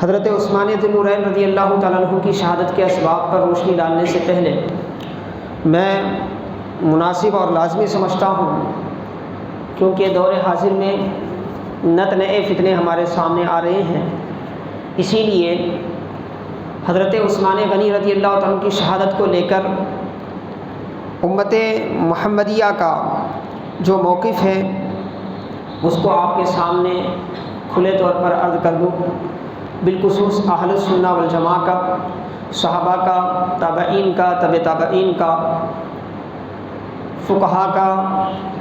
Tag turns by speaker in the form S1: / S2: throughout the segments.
S1: حضرت عثمان ذی النورین رضی اللہ تعالیٰ عنہ کی شہادت کے اسباب پر روشنی ڈالنے سے پہلے میں مناسب اور لازمی سمجھتا ہوں، کیونکہ دور حاضر میں نت نئے فتنے ہمارے سامنے آ رہے ہیں، اسی لیے حضرت عثمان غنی رضی اللہ تعالیٰ عنہ کی شہادت کو لے کر امت محمدیہ کا جو موقف ہے اس کو آپ کے سامنے کھلے طور پر عرض کر دوں، بالخصوص اہل السنہ والجماعہ کا، صحابہ کا، تابعین کا، تبع تابعین کا، فقہا کا،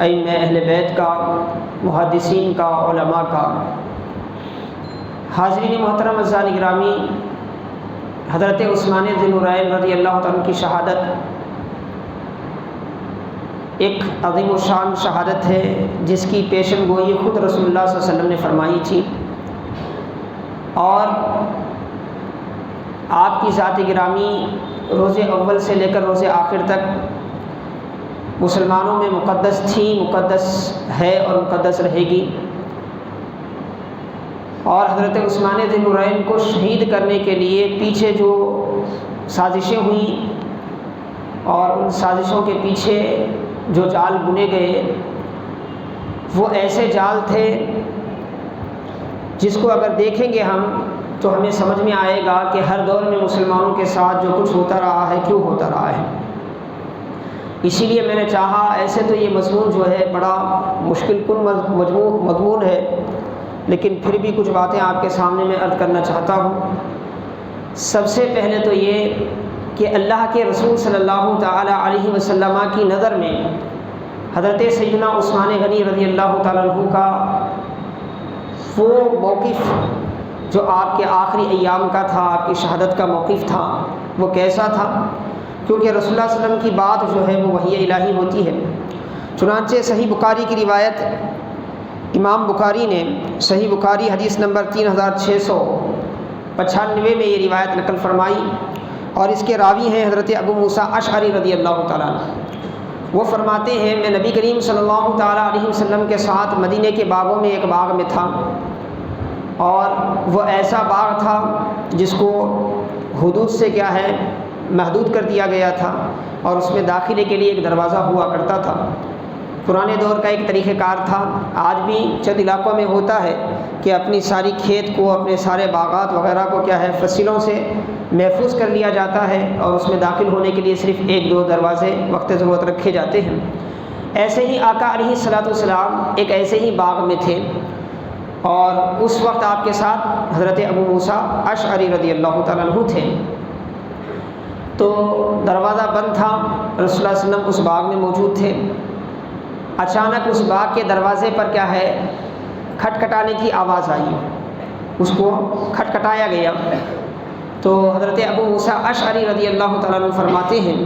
S1: ائمہ اہل بیت کا، محدثین کا، علماء کا۔ حاضرین محترم اعزائے گرامی، حضرت عثمان ذی النورین رضی اللہ تعالیٰ عنہ کی شہادت ایک عظیم الشان شہادت ہے، جس کی پیشن گوئی خود رسول اللہ صلی اللہ علیہ وسلم نے فرمائی تھی، اور آپ کی ذات گرامی روز اول سے لے کر روز آخر تک مسلمانوں میں مقدس تھی، مقدس ہے اور مقدس رہے گی۔ اور حضرت عثمان ذی النورین کو شہید کرنے کے لیے پیچھے جو سازشیں ہوئیں اور ان سازشوں کے پیچھے جو جال بنے گئے وہ ایسے جال تھے جس کو اگر دیکھیں گے ہم تو ہمیں سمجھ میں آئے گا کہ ہر دور میں مسلمانوں کے ساتھ جو کچھ ہوتا رہا ہے کیوں ہوتا رہا ہے۔ اسی لیے میں نے چاہا، ایسے تو یہ مضمون جو ہے بڑا مشکل کن مضمون ہے، لیکن پھر بھی کچھ باتیں آپ کے سامنے میں عرض کرنا چاہتا ہوں۔ سب سے پہلے تو یہ کہ اللہ کے رسول صلی اللہ تعالیٰ علیہ وسلم کی نظر میں حضرت سیدنا عثمان غنی رضی اللہ تعالیٰ عنہ کا وہ موقف جو آپ کے آخری ایام کا تھا، آپ کی شہادت کا موقف تھا، وہ کیسا تھا؟ کیونکہ رسول اللہ صلی اللہ علیہ وسلم کی بات جو ہے وہ وحی الہی ہوتی ہے۔ چنانچہ صحیح بخاری کی روایت، امام بخاری نے صحیح بخاری حدیث نمبر 3695 میں یہ روایت نقل فرمائی، اور اس کے راوی ہیں حضرت ابو موسیٰ اشعری رضی اللہ تعالیٰ عنہ۔ وہ فرماتے ہیں، میں نبی کریم صلی اللہ تعالیٰ علیہ وسلم کے ساتھ مدینے کے باغوں میں ایک باغ میں تھا، اور وہ ایسا باغ تھا جس کو حدود سے کیا ہے محدود کر دیا گیا تھا، اور اس میں داخلے کے لیے ایک دروازہ ہوا کرتا تھا۔ پرانے دور کا ایک طریقہ کار تھا، آج بھی چند علاقوں میں ہوتا ہے کہ اپنی ساری کھیت کو، اپنے سارے باغات وغیرہ کو کیا ہے فصلوں سے محفوظ کر لیا جاتا ہے، اور اس میں داخل ہونے کے لیے صرف ایک دو دروازے وقت ضرورت رکھے جاتے ہیں۔ ایسے ہی آقا علیہ الصلوۃ والسلام ایک ایسے ہی باغ میں تھے، اور اس وقت آپ کے ساتھ حضرت ابو موسیٰ اشعری رضی اللہ تعالیٰ عنہ تھے۔ تو دروازہ بند تھا، رسول اللہ صلی اللہ علیہ وسلم اس باغ میں موجود تھے۔ اچانک اس باغ کے دروازے پر کیا ہے کھٹکھٹانے کی آواز آئی، اس کو کھٹکھٹایا گیا۔ تو حضرت ابو موسیٰ اشعری رضی اللہ تعالیٰ عنہ فرماتے ہیں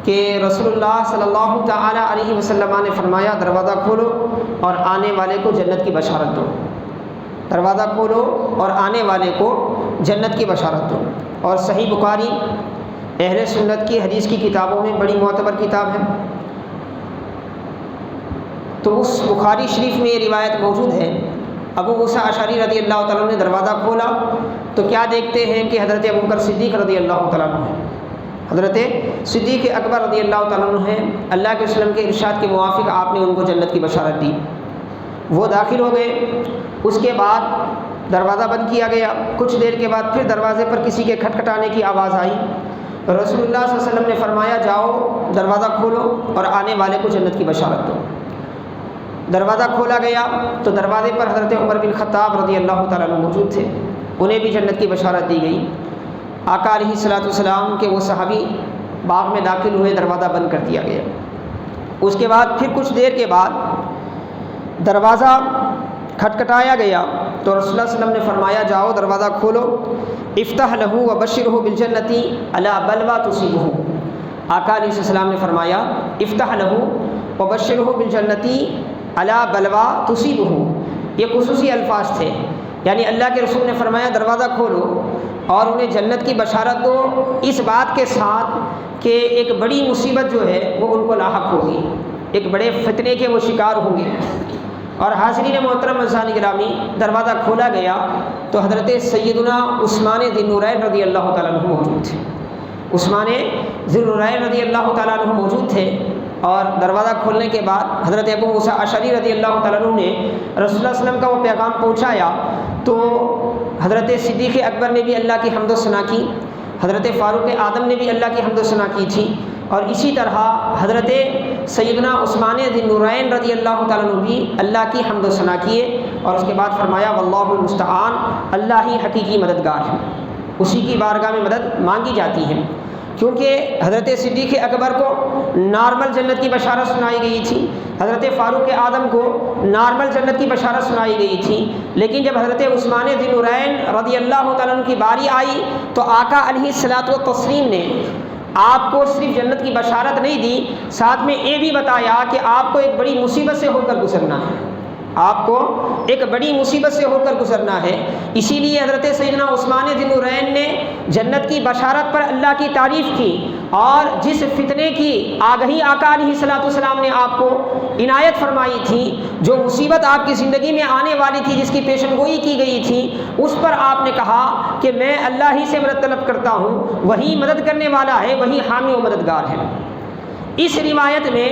S1: کہ رسول اللہ صلی اللہ تعالیٰ علیہ وسلم نے فرمایا، دروازہ کھولو اور آنے والے کو جنت کی بشارت دو۔ دروازہ کھولو اور آنے والے کو جنت کی بشارت دو۔ اور صحیح بخاری اہل سنت کی حدیث کی کتابوں میں بڑی معتبر کتاب ہے، تو اس بخاری شریف میں یہ روایت موجود ہے۔ ابو موسیٰ اشعری رضی اللہ تعالیٰ عنہ نے دروازہ کھولا تو کیا دیکھتے ہیں کہ حضرت ابوبکر صدیق رضی اللہ تعالیٰ عنہ ہے، حضرت صدیق اکبر رضی اللہ تعالیٰ عنہ ہیں۔ اللہ کے وسلم کے ارشاد کے موافق آپ نے ان کو جنت کی بشارت دی۔ وہ داخل ہو گئے، اس کے بعد دروازہ بند کیا گیا۔ کچھ دیر کے بعد پھر دروازے پر کسی کے کھٹکھٹانے کی آواز آئی۔ رسول اللہ صلی اللہ علیہ وسلم نے فرمایا، جاؤ دروازہ کھولو اور آنے والے کو جنت کی بشارت دو۔ دروازہ کھولا گیا تو دروازے پر حضرت عمر بن خطاب رضی اللہ تعالیٰ عنہ موجود تھے، انہیں بھی جنت کی بشارت دی گئی۔ آقا علیہ الصلوۃ والسلام کے وہ صحابی باغ میں داخل ہوئے، دروازہ بند کر دیا گیا۔ اس کے بعد پھر کچھ دیر کے بعد دروازہ کھٹکھٹایا گیا تو رسول اللہ صلی اللہ علیہ وسلم نے فرمایا، جاؤ دروازہ کھولو، افتح لہ وبشرہ بالجنۃ علی بلویٰ تصیبہ۔ آقا علیہ السلام نے فرمایا، افتح لہ وبشرہ بالجنۃ علی بلویٰ تصیبہ۔ یہ خصوصی الفاظ تھے، یعنی اللہ کے رسول نے فرمایا دروازہ کھولو اور انہیں جنت کی بشارت دو، اس بات کے ساتھ کہ ایک بڑی مصیبت جو ہے وہ ان کو لاحق ہوگی، ایک بڑے فتنے کے وہ شکار ہوں گے۔ اور حاضرین محترم عزیزان گرامی، دروازہ کھولا گیا تو حضرت سیدنا عثمان ذی النورین رضی اللہ تعالیٰ عنہ موجود تھے۔ عثمان ذی النورین رضی اللہ تعالیٰ عنہ موجود تھے، اور دروازہ کھولنے کے بعد حضرت ابو موسیٰ اشعری رضی اللہ تعالیٰ عنہ نے رسول اللہ صلی اللہ علیہ وسلم کا وہ پیغام پہنچایا، تو حضرت صدیق اکبر نے بھی اللہ کی حمد و ثنا کی، حضرت فاروق اعظم نے بھی اللہ کی حمد و ثنا کی تھی، اور اسی طرح حضرت سیدنا عثمان ذی النورین رضی اللہ تعالیٰ عنہ بھی اللہ کی حمد و ثنا کیے، اور اس کے بعد فرمایا واللہ المستعان، اللہ ہی حقیقی مددگار ہے، اسی کی بارگاہ میں مدد مانگی جاتی ہے۔ کیونکہ حضرت صدیق اکبر کو نارمل جنت کی بشارت سنائی گئی تھی، حضرت فاروق اعظم کو نارمل جنت کی بشارت سنائی گئی تھی، لیکن جب حضرت عثمان ذی النورین رضی اللہ تعالیٰ عنہ کی باری آئی تو آقا علیہ الصلاۃ والتسلیم نے آپ کو صرف جنت کی بشارت نہیں دی، ساتھ میں یہ بھی بتایا کہ آپ کو ایک بڑی مصیبت سے ہو کر گزرنا ہے، آپ کو ایک بڑی مصیبت سے ہو کر گزرنا ہے۔ اسی لیے حضرت سیدنا عثمان ذی النورین نے جنت کی بشارت پر اللہ کی تعریف کی، اور جس فتنے کی آگہی آقا علیہ الصلوۃ والسلام نے آپ کو عنایت فرمائی تھی، جو مصیبت آپ کی زندگی میں آنے والی تھی، جس کی پیشن گوئی کی گئی تھی، اس پر آپ نے کہا کہ میں اللہ ہی سے مدد طلب کرتا ہوں، وہی مدد کرنے والا ہے، وہی حامی و مددگار ہے۔ اس روایت میں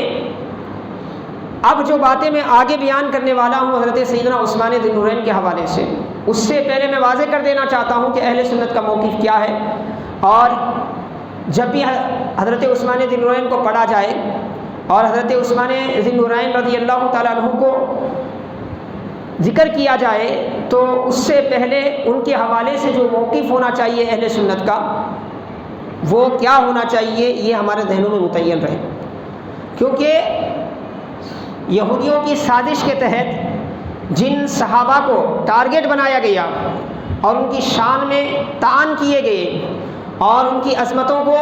S1: اب جو باتیں میں آگے بیان کرنے والا ہوں حضرت سیدنا عثمان ذی النورین کے حوالے سے، اس سے پہلے میں واضح کر دینا چاہتا ہوں کہ اہل سنت کا موقف کیا ہے، اور جب بھی حضرت عثمان ذی النورین کو پڑھا جائے اور حضرت عثمان ذی النورین رضی اللہ تعالیٰ عنہ کو ذکر کیا جائے تو اس سے پہلے ان کے حوالے سے جو موقف ہونا چاہیے اہل سنت کا، وہ کیا ہونا چاہیے، یہ ہمارے ذہنوں میں متعین رہے۔ کیونکہ یہودیوں کی سازش کے تحت جن صحابہ کو ٹارگٹ بنایا گیا اور ان کی شان میں طعن کیے گئے اور ان کی عظمتوں کو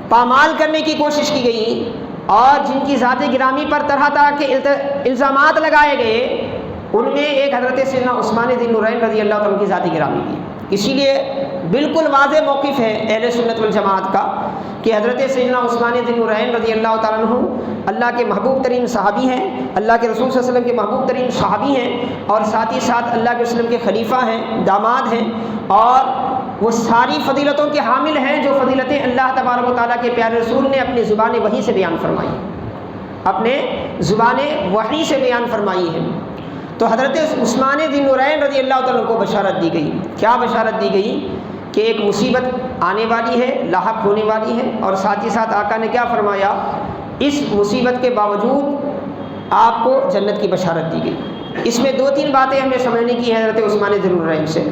S1: پامال کرنے کی کوشش کی گئی، اور جن کی ذات گرامی پر طرح طرح کے الزامات لگائے گئے، ان میں ایک حضرت سیدنا عثمان ذی النورین رضی اللہ تعالیٰ عنہ کی ذات گرامی تھی۔ اسی لیے بالکل واضح موقف ہے اہل سنت والجماعت کا کہ حضرت سیدنا عثمان ذی النورین رضی اللہ تعالیٰ عنہ اللہ کے محبوب ترین صحابی ہیں، اللہ کے رسول صلی اللہ علیہ وسلم کے محبوب ترین صحابی ہیں، اور ساتھ ہی ساتھ اللہ کے وسلم کے خلیفہ ہیں، داماد ہیں، اور وہ ساری فضیلتوں کے حامل ہیں جو فضیلتیں اللہ تبارک و تعالیٰ کے پیارے رسول نے اپنی زبان وحی سے بیان فرمائی، اپنے زبان وحی سے بیان فرمائی ہے۔ تو حضرت عثمان ذی النورین رضی اللہ تعالیٰ عنہ کو بشارت دی گئی، کیا بشارت دی گئی؟ کہ ایک مصیبت آنے والی ہے، لاحق ہونے والی ہے، اور ساتھ ہی ساتھ آقا نے کیا فرمایا؟ اس مصیبت کے باوجود آپ کو جنت کی بشارت دی گئی۔ اس میں دو تین باتیں ہمیں سمجھنے کی ہے حضرت عثمان ذی النورین سے۔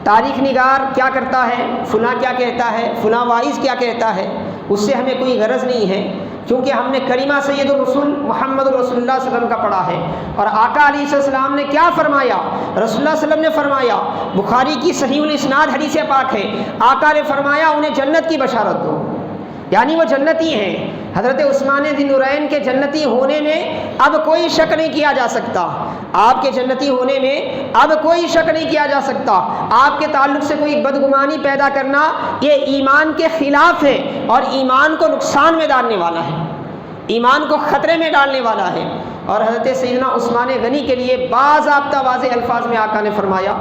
S1: تاریخ نگار کیا کرتا ہے، فلاں کیا کہتا ہے، فلاں واعظ کیا کہتا ہے، اس سے ہمیں کوئی غرض نہیں ہے، کیونکہ ہم نے کریمہ سید الرسول محمد رسول اللہ صلی اللہ علیہ وسلم کا پڑھا ہے، اور آقا علیہ السلام نے کیا فرمایا؟ رسول اللہ صلی اللہ علیہ وسلم نے فرمایا، بخاری کی صحیح الاسناد حدیث پاک ہے، آقا نے فرمایا انہیں جنت کی بشارت دو، یعنی وہ جنتی ہیں۔ حضرت عثمان ذی النورین کے جنتی ہونے میں اب کوئی شک نہیں کیا جا سکتا، آپ کے جنتی ہونے میں اب کوئی شک نہیں کیا جا سکتا۔ آپ کے تعلق سے کوئی بدگمانی پیدا کرنا یہ ایمان کے خلاف ہے، اور ایمان کو نقصان میں ڈالنے والا ہے، ایمان کو خطرے میں ڈالنے والا ہے۔ اور حضرت سیدنا عثمان غنی کے لیے باضابطہ واضح الفاظ میں آقا نے فرمایا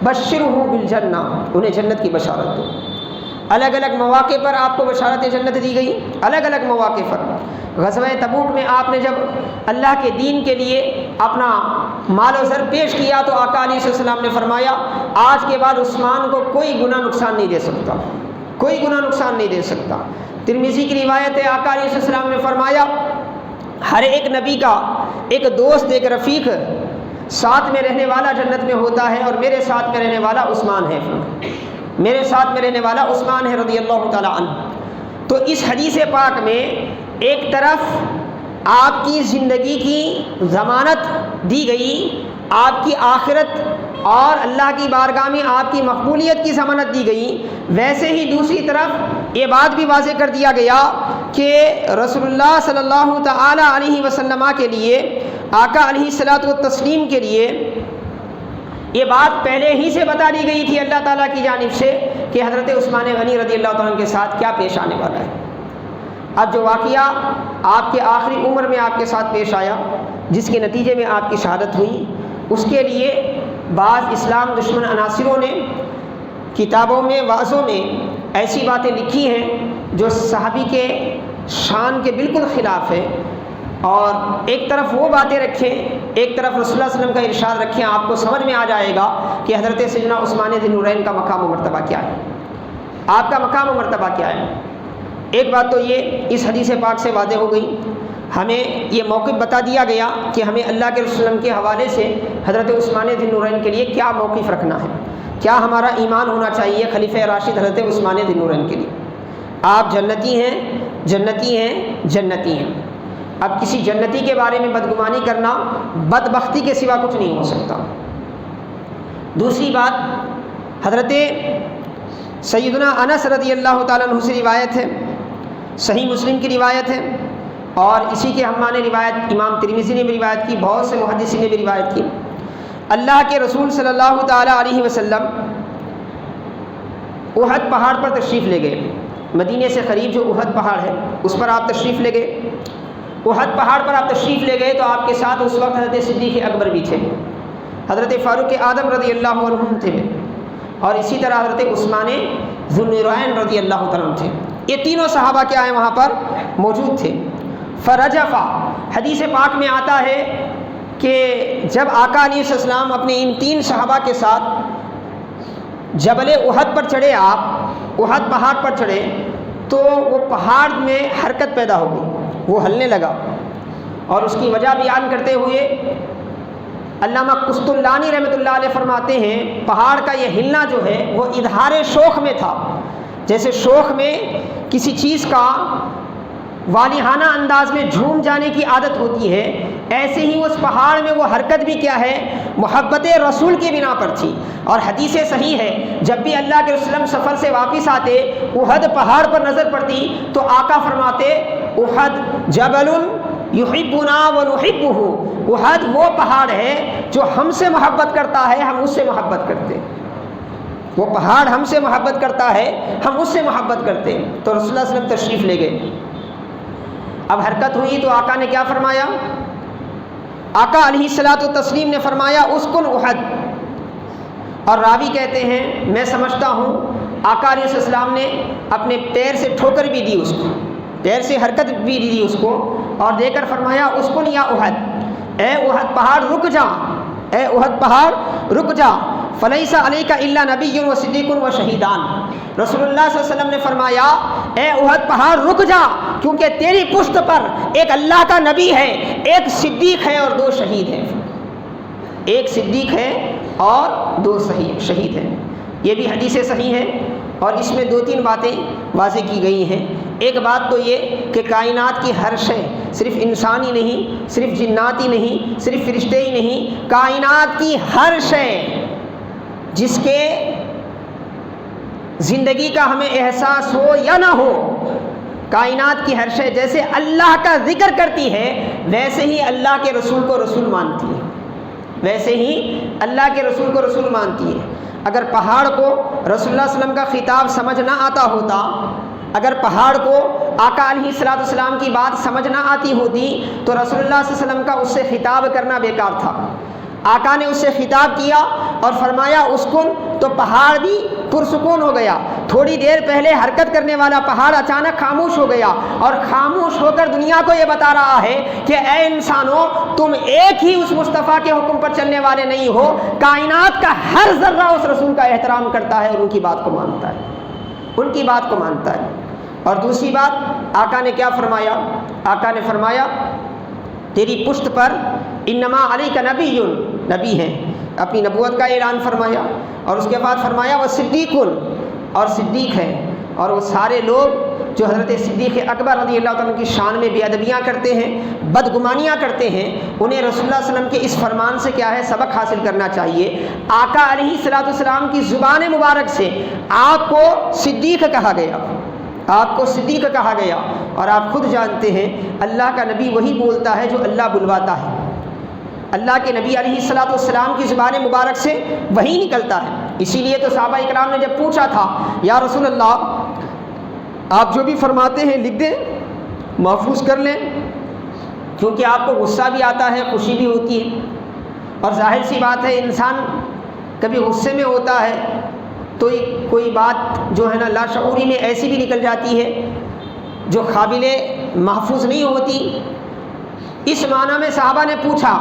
S1: بشرہ بالجنہ، انہیں جنت کی بشارت دو۔ الگ الگ مواقع پر آپ کو بشارت جنت دی گئی، الگ الگ مواقع پر۔ غزوہ تبوک میں آپ نے جب اللہ کے دین کے لیے اپنا مال و زر پیش کیا تو آقا علیہ السلام نے فرمایا آج کے بعد عثمان کو کوئی گناہ نقصان نہیں دے سکتا، کوئی گناہ نقصان نہیں دے سکتا۔ ترمذی کی روایت ہے، آقا علیہ السلام نے فرمایا ہر ایک نبی کا ایک دوست، ایک رفیق ساتھ میں رہنے والا جنت میں ہوتا ہے، اور میرے ساتھ میں رہنے والا عثمان ہے، میرے ساتھ میں رہنے والا عثمان ہے رضی اللہ تعالی عنہ۔ تو اس حدیث پاک میں ایک طرف آپ کی زندگی کی ضمانت دی گئی، آپ کی آخرت اور اللہ کی بارگاہ میں آپ کی مقبولیت کی ضمانت دی گئی، ویسے ہی دوسری طرف یہ بات بھی واضح کر دیا گیا کہ رسول اللہ صلی اللہ تعالی علیہ وسلم کے لیے، آقا علیہ الصلاۃ والتسلیم کے لیے یہ بات پہلے ہی سے بتا دی گئی تھی اللہ تعالیٰ کی جانب سے کہ حضرت عثمان غنی رضی اللہ تعالیٰ عنہ کے ساتھ کیا پیش آنے والا ہے۔ اب جو واقعہ آپ کے آخری عمر میں آپ کے ساتھ پیش آیا جس کے نتیجے میں آپ کی شہادت ہوئی، اس کے لیے بعض اسلام دشمن عناصروں نے کتابوں میں، وعظوں میں ایسی باتیں لکھی ہیں جو صحابی کے شان کے بالکل خلاف ہے، اور ایک طرف وہ باتیں رکھیں، ایک طرف رسول اللہ صلی اللہ علیہ وسلم کا ارشاد رکھیں، آپ کو سمجھ میں آ جائے گا کہ حضرت سیدنا عثمان ذی النورین کا مقام و مرتبہ کیا ہے، آپ کا مقام و مرتبہ کیا ہے۔ ایک بات تو یہ اس حدیث پاک سے واضح ہو گئی، ہمیں یہ موقف بتا دیا گیا کہ ہمیں اللہ کے رسول صلی اللہ علیہ وسلم کے حوالے سے حضرت عثمان ذی النورین کے لیے کیا موقف رکھنا ہے، کیا ہمارا ایمان ہونا چاہیے خلیفہ راشد حضرت عثمان ذی النورین کے لیے۔ آپ جنتی ہیں، جنتی ہیں، جنتی ہیں۔ اب کسی جنتی کے بارے میں بدگمانی کرنا بدبختی کے سوا کچھ نہیں ہو سکتا۔ دوسری بات، حضرت سیدنا انس رضی اللہ تعالیٰ عنہ سے روایت ہے، صحیح مسلم کی روایت ہے، اور اسی کے ہمانے روایت امام ترمذی نے بھی روایت کی، بہت سے محدثین نے بھی روایت کی۔ اللہ کے رسول صلی اللہ تعالیٰ علیہ وسلم احد پہاڑ پر تشریف لے گئے، مدینے سے قریب جو احد پہاڑ ہے اس پر آپ تشریف لے گئے۔ احد پہاڑ پر آپ تشریف لے گئے تو آپ کے ساتھ اس وقت حضرت صدیق اکبر بھی تھے، حضرت فاروق اعظم رضی اللہ عنہ تھے، اور اسی طرح حضرت عثمان ذی النورین رضی اللہ تعالیٰ عنہ تھے۔ یہ تینوں صحابہ کیا ہیں وہاں پر موجود تھے۔ فرجفا، حدیث پاک میں آتا ہے کہ جب آقا علیہ السلام اپنے ان تین صحابہ کے ساتھ جبل احد پر چڑھے، آپ احد پہاڑ پر چڑھے، تو وہ پہاڑ میں حرکت پیدا ہو گئی، وہ ہلنے لگا، اور اس کی وجہ بیان کرتے ہوئے علامہ قسطلانی رحمۃ اللہ علیہ فرماتے ہیں پہاڑ کا یہ ہلنا جو ہے وہ اظہار شوق میں تھا، جیسے شوق میں کسی چیز کا والہانہ انداز میں جھوم جانے کی عادت ہوتی ہے، ایسے ہی اس پہاڑ میں وہ حرکت بھی کیا ہے، محبت رسول کی بنا پر تھی۔ اور حدیث صحیح ہے، جب بھی اللہ کے رسول سفر سے واپس آتے، احد پہاڑ پر نظر پڑتی تو آقا فرماتے احد جبل یحبنا ونحبہ، احد وہ پہاڑ ہے جو ہم سے محبت کرتا ہے، ہم اس سے محبت کرتے ہیں، وہ پہاڑ ہم سے محبت کرتا ہے، ہم اس سے محبت کرتے ہیں۔ تو رسول اللہ صلی اللہ علیہ وسلم تشریف لے گئے، اب حرکت ہوئی تو آقا نے کیا فرمایا، آقا علیہ الصلوۃ والتسلیم نے فرمایا اسکن احد، اور راوی کہتے ہیں میں سمجھتا ہوں آقا علیہ السلام نے اپنے پیر سے ٹھوکر بھی دی، اس کو پیر سے حرکت بھی دی اس کو، اور دے کر فرمایا اسکن یا احد، اے احد پہاڑ رک جا، اے احد پہاڑ رک جا، فلیس علیک الا نبی و صدیق و شہیدان۔ رسول اللہ صلی اللہ علیہ وسلم نے فرمایا اے احد پہاڑ رک جا، کیونکہ تیری پشت پر ایک اللہ کا نبی ہے، ایک صدیق ہے اور دو شہید ہیں، ایک صدیق ہے اور دو شہید ہیں۔ یہ بھی حدیث صحیح ہے، اور اس میں دو تین باتیں واضح کی گئی ہیں۔ ایک بات تو یہ کہ کائنات کی ہر شے، صرف انسان ہی نہیں، صرف جنات ہی نہیں، صرف فرشتے ہی نہیں، کائنات کی ہر شے جس کے زندگی کا ہمیں احساس ہو یا نہ ہو، کائنات کی ہر شے جیسے اللہ کا ذکر کرتی ہے ویسے ہی اللہ کے رسول کو رسول مانتی ہے، ویسے ہی اللہ کے رسول کو رسول مانتی ہے۔ اگر پہاڑ کو رسول اللہ صلی اللہ علیہ وسلم کا خطاب سمجھ نہ آتا ہوتا، اگر پہاڑ کو آقا علیہ الصلوۃ والسلام کی بات سمجھ نہ آتی ہوتی تو رسول اللہ صلی اللہ علیہ وسلم کا اس سے خطاب کرنا بیکار تھا۔ آقا نے اس سے خطاب کیا اور فرمایا اسکن، تو پہاڑ بھی پرسکون ہو گیا۔ تھوڑی دیر پہلے حرکت کرنے والا پہاڑ اچانک خاموش ہو گیا، اور خاموش ہو کر دنیا کو یہ بتا رہا ہے کہ اے انسانوں، تم ایک ہی اس مصطفیٰ کے حکم پر چلنے والے نہیں ہو، کائنات کا ہر ذرہ اس رسول کا احترام کرتا ہے اور ان کی بات کو مانتا ہے، ان کی بات کو مانتا ہے۔ اور دوسری بات آقا نے کیا فرمایا، آقا نے فرمایا تیری پشت پر انما علیک نبی، نبی ہیں، اپنی نبوت کا اعلان فرمایا، اور اس کے بعد فرمایا وہ صدیق، اور صدیق ہے۔ اور وہ سارے لوگ جو حضرت صدیق اکبر رضی اللہ تعالیٰ کی شان میں بے ادبیاں کرتے ہیں، بدگمانیاں کرتے ہیں، انہیں رسول اللہ صلی اللہ علیہ وسلم کے اس فرمان سے کیا ہے، سبق حاصل کرنا چاہیے۔ آقا علیہ الصلوۃ والسلام کی زبان مبارک سے آپ کو صدیق کہا گیا، آپ کو صدیق کہا گیا، اور آپ خود جانتے ہیں اللہ کا نبی وہی بولتا ہے جو اللہ بلواتا ہے، اللہ کے نبی علیہ الصلوۃ والسلام کی زبان مبارک سے وہی نکلتا ہے۔ اسی لیے تو صحابہ اکرام نے جب پوچھا تھا یا رسول اللہ آپ جو بھی فرماتے ہیں لکھ دیں، محفوظ کر لیں، کیونکہ آپ کو غصہ بھی آتا ہے، خوشی بھی ہوتی ہے، اور ظاہر سی بات ہے انسان کبھی غصے میں ہوتا ہے تو کوئی بات جو ہے نا لاشعوری میں ایسی بھی نکل جاتی ہے جو قابل محفوظ نہیں ہوتی۔ اس معنی میں صحابہ نے پوچھا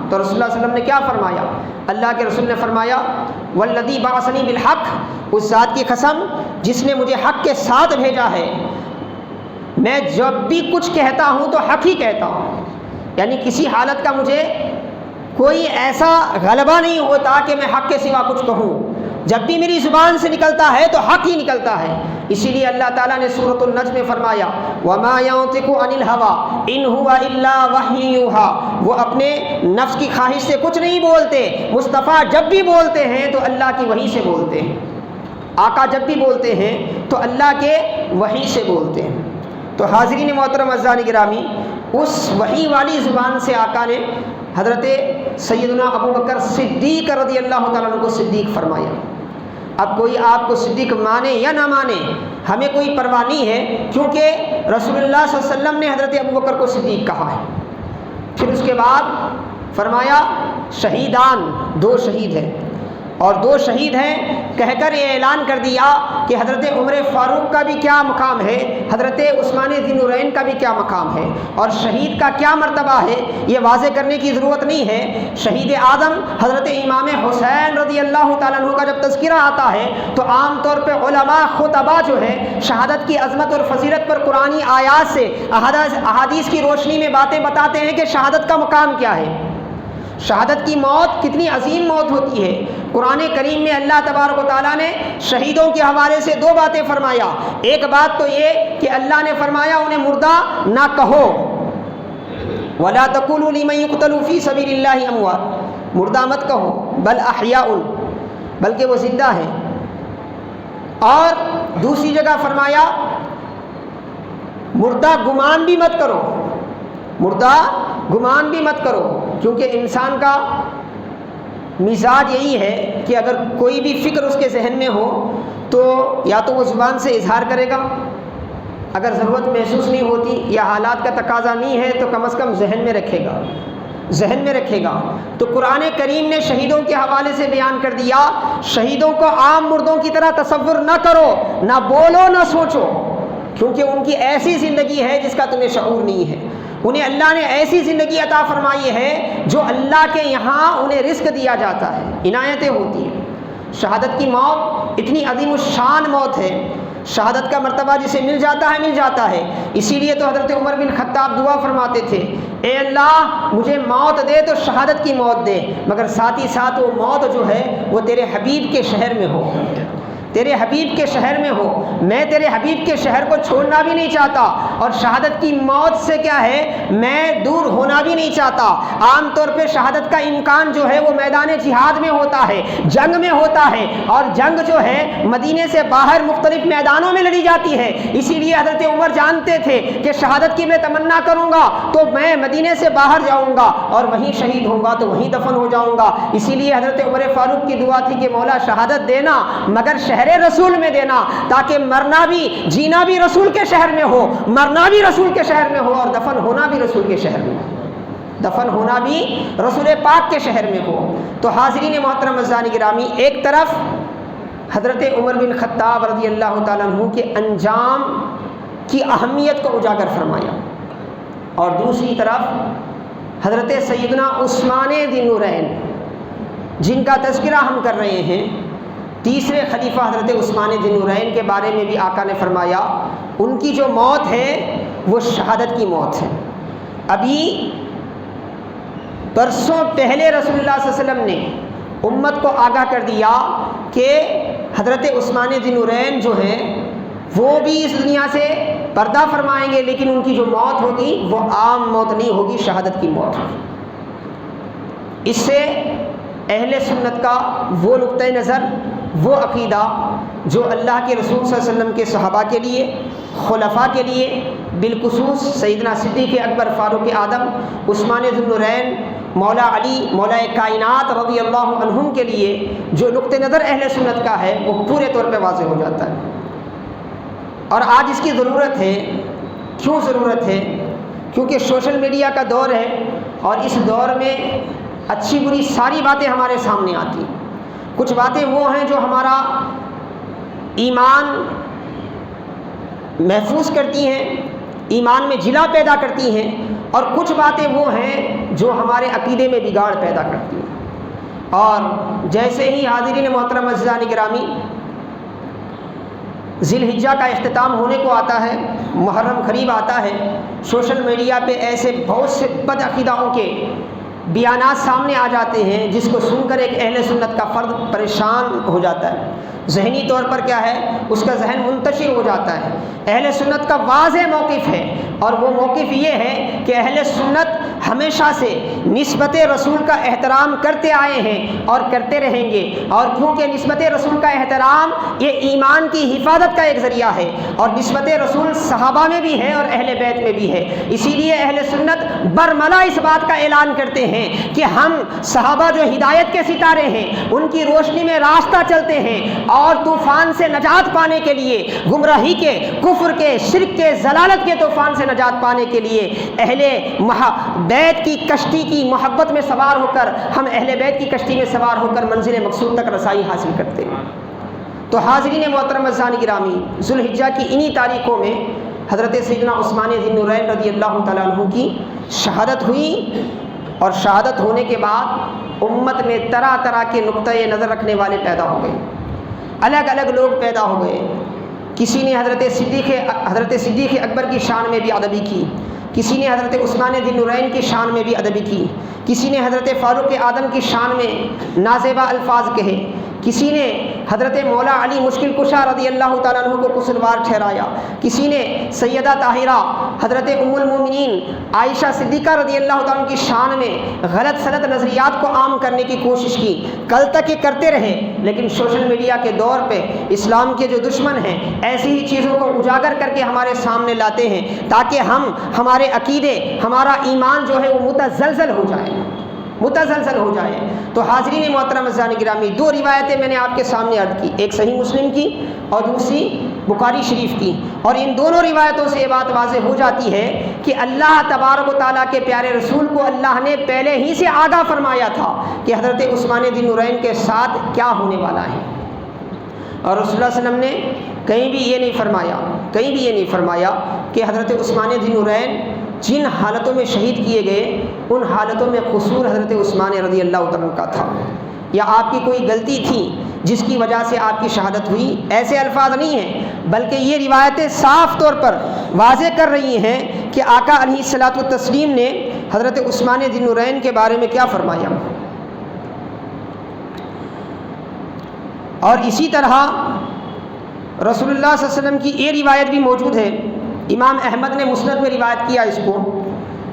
S1: تو رسول اللہ صلی اللہ علیہ وسلم نے کیا فرمایا؟ اللہ کے رسول نے فرمایا والذی بعثنی بالحق، اس ذات کی قسم جس نے مجھے حق کے ساتھ بھیجا ہے، میں جب بھی کچھ کہتا ہوں تو حق ہی کہتا ہوں، یعنی کسی حالت کا مجھے کوئی ایسا غلبہ نہیں ہوتا کہ میں حق کے سوا کچھ کہوں، جب بھی میری زبان سے نکلتا ہے تو حق ہی نکلتا ہے۔ اسی لیے اللہ تعالیٰ نے سورۃ النجم میں فرمایا وَمَا يَنطِقُ عَنِ الْهَوَىٰ إِنْ هُوَ إِلَّا وَحْيٌ يُوحَىٰ، وہ اپنے نفس کی خواہش سے کچھ نہیں بولتے، مصطفیٰ جب بھی بولتے ہیں تو اللہ کی وحی سے بولتے ہیں، آقا جب بھی بولتے ہیں تو اللہ کے وحی سے بولتے ہیں۔ تو حاضرین محترم اعزائے گرامی، اس وحی والی زبان سے آقا نے حضرت سیدنا ابو بکر صدیق رضی اللہ تعالیٰ عنہ کو صدیق فرمایا۔ اب کوئی آپ کو صدیق مانے یا نہ مانے ہمیں کوئی پرواہ نہیں ہے، کیونکہ رسول اللہ صلی اللہ علیہ وسلم نے حضرت ابو بکر کو صدیق کہا ہے۔ پھر اس کے بعد فرمایا شہیدان، 2 شہید ہیں، اور 2 شہید ہیں کہہ کر یہ اعلان کر دیا کہ حضرت عمر فاروق کا بھی کیا مقام ہے، حضرت عثمان ذی النورین کا بھی کیا مقام ہے، اور شہید کا کیا مرتبہ ہے یہ واضح کرنے کی ضرورت نہیں ہے۔ شہید اعظم حضرت امام حسین رضی اللہ تعالیٰ عنہ کا جب تذکرہ آتا ہے تو عام طور پہ علماء خطباء جو ہے شہادت کی عظمت اور فضیلت پر قرآنی آیات سے احادیث کی روشنی میں باتیں بتاتے ہیں کہ شہادت کا مقام کیا ہے، شہادت کی موت کتنی عظیم موت ہوتی ہے۔ قرآن کریم میں اللہ تبارک و تعالیٰ نے شہیدوں کے حوالے سے 2 باتیں فرمایا۔ ایک بات تو یہ کہ اللہ نے فرمایا انہیں مردہ نہ کہو، وَلَا تَقُولُوا لِمَن يُقْتَلُ فِي سَبِيلِ اللَّهِ أَمْوَاتٌ، مردہ مت کہو بل احیاء، بلکہ وہ زندہ ہیں۔ اور دوسری جگہ فرمایا مردہ گمان بھی مت کرو، مردہ گمان بھی مت کرو، کیونکہ انسان کا مزاج یہی ہے کہ اگر کوئی بھی فکر اس کے ذہن میں ہو تو یا تو وہ زبان سے اظہار کرے گا، اگر ضرورت محسوس نہیں ہوتی یا حالات کا تقاضا نہیں ہے تو کم از کم ذہن میں رکھے گا، ذہن میں رکھے گا۔ تو قرآن کریم نے شہیدوں کے حوالے سے بیان کر دیا شہیدوں کو عام مردوں کی طرح تصور نہ کرو، نہ بولو نہ سوچو، کیونکہ ان کی ایسی زندگی ہے جس کا تمہیں شعور نہیں ہے۔ انہیں اللہ نے ایسی زندگی عطا فرمائی ہے جو اللہ کے یہاں انہیں رزق دیا جاتا ہے، عنایتیں ہوتی ہیں۔ شہادت کی موت اتنی عظیم الشان موت ہے، شہادت کا مرتبہ جسے مل جاتا ہے۔ اسی لیے تو حضرت عمر بن خطاب دعا فرماتے تھے اے اللہ مجھے موت دے تو شہادت کی موت دے، مگر ساتھ ہی ساتھ وہ موت جو ہے وہ تیرے حبیب کے شہر میں ہو، تیرے حبیب کے شہر میں ہو۔ میں تیرے حبیب کے شہر کو چھوڑنا بھی نہیں چاہتا، اور شہادت کی موت سے کیا ہے میں دور ہونا بھی نہیں چاہتا۔ عام طور پہ شہادت کا امکان جو ہے وہ میدان جہاد میں ہوتا ہے، جنگ میں ہوتا ہے، اور جنگ جو ہے مدینے سے باہر مختلف میدانوں میں لڑی جاتی ہے۔ اسی لیے حضرت عمر جانتے تھے کہ شہادت کی میں تمنا کروں گا تو میں مدینے سے باہر جاؤں گا اور وہیں شہید ہوں گا تو وہیں دفن ہو جاؤں گا۔ اسی لیے حضرت عمر فاروق کی دعا تھی کہ مولا شہادت دینا مگر شہر رسول میں دینا، تاکہ مرنا بھی جینا بھی رسول کے شہر میں ہو، مرنا بھی رسول کے شہر میں ہو، اور دفن ہونا بھی رسول کے شہر میں ہو، دفن ہونا بھی رسول پاک کے شہر میں ہو۔ تو حاضرین محترم اعزائے گرامی، ایک طرف حضرت عمر بن خطاب رضی اللہ تعالیٰ عنہ کے انجام کی اہمیت کو اجاگر فرمایا، اور دوسری طرف حضرت سیدنا عثمان ذی النورین جن کا تذکرہ ہم کر رہے ہیں، تیسرے خلیفہ حضرت عثمان ذی النورین کے بارے میں بھی آقا نے فرمایا ان کی جو موت ہے وہ شہادت کی موت ہے۔ ابھی برسوں پہلے رسول اللہ صلی اللہ علیہ وسلم نے امت کو آگاہ کر دیا کہ حضرت عثمان ذی النورین جو ہیں وہ بھی اس دنیا سے پردہ فرمائیں گے، لیکن ان کی جو موت ہوگی وہ عام موت نہیں ہوگی، شہادت کی موت ہوگی۔ اس سے اہل سنت کا وہ نقطۂ نظر، وہ عقیدہ جو اللہ کے رسول صلی اللہ علیہ وسلم کے صحابہ کے لیے، خلفاء کے لیے، بالخصوص سیدنا صدیق اکبر فاروق اعظم، عثمان ذی النورین، مولا علی مولا کائنات رضی اللہ عنہم کے لیے جو نقطۂ نظر اہل سنت کا ہے وہ پورے طور پہ واضح ہو جاتا ہے۔ اور آج اس کی ضرورت ہے۔ کیوں ضرورت ہے؟ کیونکہ سوشل میڈیا کا دور ہے اور اس دور میں اچھی بری ساری باتیں ہمارے سامنے آتی ہیں۔ کچھ باتیں وہ ہیں جو ہمارا ایمان محفوظ کرتی ہیں، ایمان میں جلا پیدا کرتی ہیں، اور کچھ باتیں وہ ہیں جو ہمارے عقیدے میں بگاڑ پیدا کرتی ہیں۔ اور جیسے ہی حاضرین محترم عزیزان گرامی ذی الحجہ کا اختتام ہونے کو آتا ہے، محرم قریب آتا ہے، سوشل میڈیا پہ ایسے بہت سے بد عقیداؤں کے بیانات سامنے آ جاتے ہیں جس کو سن کر ایک اہل سنت کا فرد پریشان ہو جاتا ہے، ذہنی طور پر کیا ہے، اس کا ذہن منتشر ہو جاتا ہے۔ اہل سنت کا واضح موقف ہے، اور وہ موقف یہ ہے کہ اہل سنت ہمیشہ سے نسبت رسول کا احترام کرتے آئے ہیں اور کرتے رہیں گے، اور کیونکہ نسبت رسول کا احترام یہ ایمان کی حفاظت کا ایک ذریعہ ہے، اور نسبت رسول صحابہ میں بھی ہے اور اہل بیت میں بھی ہے، اسی لیے اہل سنت برملا اس بات کا اعلان کرتے ہیں کہ ہم صحابہ جو ہدایت کے ستارے ہیں ان کی روشنی میں راستہ چلتے ہیں، اور طوفان سے نجات پانے کے لیے، گمراہی کے، کفر کے، شرک کے، ضلالت کے طوفان سے نجات پانے کے لیے اہل بیت کی کشتی کی محبت میں سوار ہو کر، ہم اہل بیت کی کشتی میں سوار ہو کر منزل مقصود تک رسائی حاصل کرتے ہیں۔ تو حاضرین محترم عزیزان گرامی، ذو الحجہ کی انہی تاریخوں میں حضرت سیدنا عثمان ذی النورین رضی اللہ تعالیٰ عنہ کی شہادت ہوئی، اور شہادت ہونے کے بعد امت میں طرح طرح کے نقطۂ نظر رکھنے والے پیدا ہو گئے، الگ الگ لوگ پیدا ہو گئے۔ کسی نے حضرت صدیق اکبر کی شان میں بھی ادبی کی، کسی نے حضرت عثمان ذی النورین کی شان میں بھی ادبی کی، کسی نے حضرت فاروق اعظم کی شان میں نازیبہ الفاظ کہے، کسی نے حضرت مولا علی مشکل کشا رضی اللہ تعالیٰ عنہ کو قصوروار ٹھہرایا، کسی نے سیدہ طاہرہ حضرت ام المومنین عائشہ صدیقہ رضی اللہ تعالیٰ عنہ کی شان میں غلط سلط نظریات کو عام کرنے کی کوشش کی۔ کل تک یہ کرتے رہے، لیکن سوشل میڈیا کے دور پہ اسلام کے جو دشمن ہیں ایسی ہی چیزوں کو اجاگر کر کے ہمارے سامنے لاتے ہیں تاکہ ہمارے عقیدے، ہمارا ایمان جو ہے وہ متزلزل ہو جائے۔ تو حاضرین محترم عزیزان گرامی، دو روایتیں میں نے آپ کے سامنے عرض کی، ایک صحیح مسلم کی اور دوسری بخاری شریف کی، اور ان دونوں روایتوں سے یہ بات واضح ہو جاتی ہے کہ اللہ تبارک و تعالیٰ کے پیارے رسول کو اللہ نے پہلے ہی سے آگاہ فرمایا تھا کہ حضرت عثمان ذی النورین کے ساتھ کیا ہونے والا ہے، اور رسول اللہ صلی اللہ علیہ وسلم نے کہیں بھی یہ نہیں فرمایا کہ حضرت عثمان ذی النورین جن حالتوں میں شہید کیے گئے ان حالتوں میں قصور حضرت عثمان رضی اللہ عنہ کا تھا، یا آپ کی کوئی غلطی تھی جس کی وجہ سے آپ کی شہادت ہوئی، ایسے الفاظ نہیں ہیں، بلکہ یہ روایتیں صاف طور پر واضح کر رہی ہیں کہ آقا علیہ الصلوۃ والتسلیم نے حضرت عثمان ذی النورین کے بارے میں کیا فرمایا۔ اور اسی طرح رسول اللہ صلی اللہ علیہ وسلم کی یہ روایت بھی موجود ہے، امام احمد نے مسند میں روایت کیا اس کو،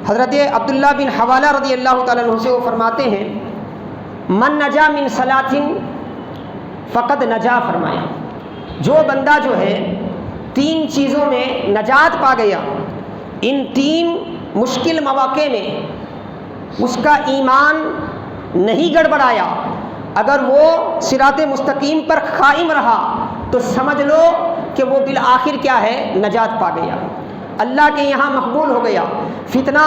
S1: حضرت عبداللہ بن حوالہ رضی اللہ تعالیٰ عنہ سے وہ فرماتے ہیں من نجا من صلاۃ فقد نجا، فرمایا جو بندہ جو ہے تین چیزوں میں نجات پا گیا، ان تین مشکل مواقع میں اس کا ایمان نہیں گڑبڑایا، اگر وہ صراط مستقیم پر قائم رہا تو سمجھ لو کہ وہ بالآخر کیا ہے، نجات پا گیا، اللہ کے یہاں مقبول ہو گیا۔ فتنہ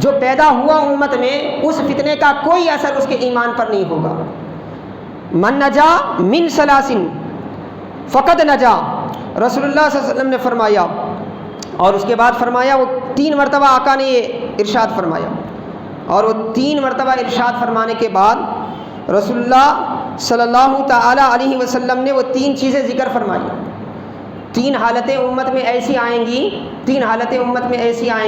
S1: جو پیدا ہوا امت میں، اس فتنے کا کوئی اثر اس کے ایمان پر نہیں ہوگا۔ من نجا من سلاسن فقد نجا، رسول اللہ صلی اللہ علیہ وسلم نے فرمایا، اور اس کے بعد فرمایا وہ 3 مرتبہ آقا نے یہ ارشاد فرمایا، اور وہ 3 مرتبہ ارشاد فرمانے کے بعد رسول اللہ صلی اللہ تعالی علیہ وسلم نے وہ 3 چیزیں ذکر فرمائی۔ 3 حالتیں امت میں ایسی آئیں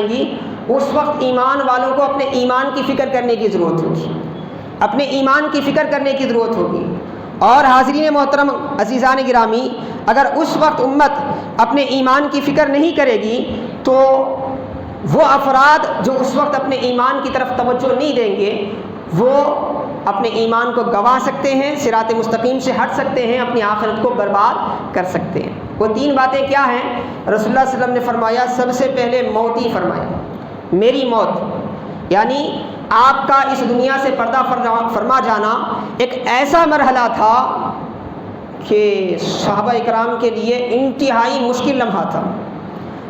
S1: گی، اس وقت ایمان والوں کو اپنے ایمان کی فکر کرنے کی ضرورت ہوگی، اور حاضرین محترم عزیزان گرامی، اگر اس وقت امت اپنے ایمان کی فکر نہیں کرے گی تو وہ افراد جو اس وقت اپنے ایمان کی طرف توجہ نہیں دیں گے وہ اپنے ایمان کو گنوا سکتے ہیں، صراط مستقیم سے ہٹ سکتے ہیں، اپنی آخرت کو برباد کر سکتے ہیں۔ وہ 3 باتیں کیا ہیں؟ رسول اللہ صلی اللہ علیہ وسلم نے فرمایا، سب سے پہلے موت ہی فرمایا، میری موت، یعنی آپ کا اس دنیا سے پردہ فرما جانا ایک ایسا مرحلہ تھا کہ صحابہ اکرام کے لیے انتہائی مشکل لمحہ تھا،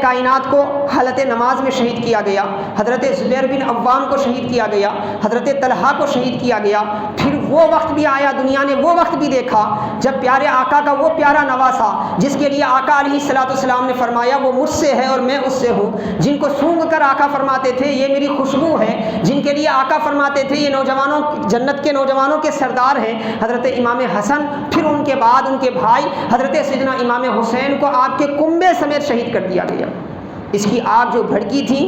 S1: کائنات کو حالت نماز میں شہید کیا گیا، حضرت زبیر بن عوام کو شہید کیا گیا، حضرت طلحہ کو شہید کیا گیا۔ پھر وہ وقت بھی آیا، دنیا نے وہ وقت بھی دیکھا جب پیارے آقا کا وہ پیارا نواسا جس کے لیے آقا علیہ الصلوۃ والسلام نے فرمایا وہ مجھ سے ہے اور میں اس سے ہوں، جن کو سونگھ کر آقا فرماتے تھے یہ میری خوشبو ہے، جن کے لیے آقا فرماتے تھے یہ نوجوانوں جنت کے نوجوانوں کے سردار ہیں، حضرت امام حسن، پھر ان کے بعد ان کے بھائی حضرت سیدنا امام حسین کو آپ کے کنبے سمیت شہید کر دیا گیا۔ اس کی آگ جو بھڑکی تھی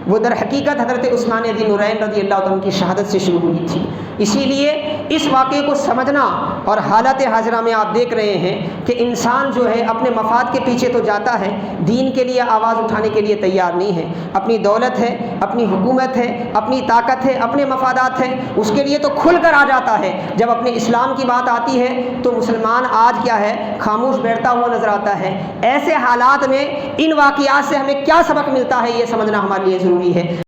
S1: وہ در حقیقت حضرت عثمان ذی نورین رضی اللہ عنہ کی شہادت سے شروع ہوئی تھی۔ اسی لیے اس واقعے کو سمجھنا، اور حالات حاضرہ میں آپ دیکھ رہے ہیں کہ انسان جو ہے اپنے مفاد کے پیچھے تو جاتا ہے، دین کے لیے آواز اٹھانے کے لیے تیار نہیں ہے۔ اپنی دولت ہے، اپنی حکومت ہے، اپنی طاقت ہے، اپنے مفادات ہیں، اس کے لیے تو کھل کر آ جاتا ہے۔ جب اپنے اسلام کی بات آتی ہے تو مسلمان آج کیا ہے، خاموش بیٹھتا ہوا نظر آتا ہے۔ ایسے حالات میں ان واقعات سے ہمیں کیا سبق ملتا ہے یہ سمجھنا ہمارے لیے ضروری ہے۔